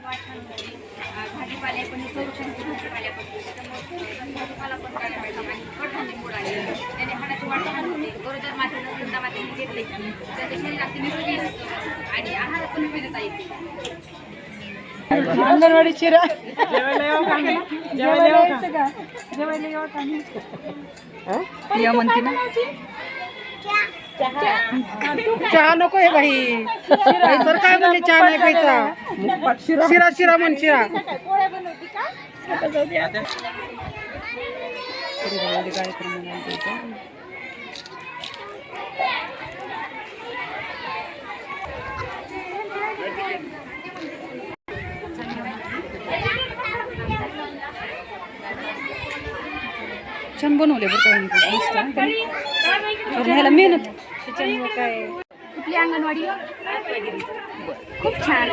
भाजीपाले पण संरक्षणाची भाजीपाल्यापासून त्याच्यामुळे भाजीपाला पण करायला पाहिजे आणि कडधान्य मूड आले त्याने हाडाची वाढ छान होते. गरोदर मातेनं स्तनदा मातेने घेतले त्याच्या शरीरात निरोगी असतं आणि आहार पण विविधता येते. अंगणवाडी चिरा जेवायला येऊ का? जेवायला येऊ का? या म्हणते ना चहा नको आहे बाई. सर काय म्हणले चहा नाही प्यायचा. शिरा शिरा म्हण शिरा. छान बनवले बरं का मस्त ह्याला मेहनत त्याच्यामुळे काय कुठली अंगणवाडी खूप छान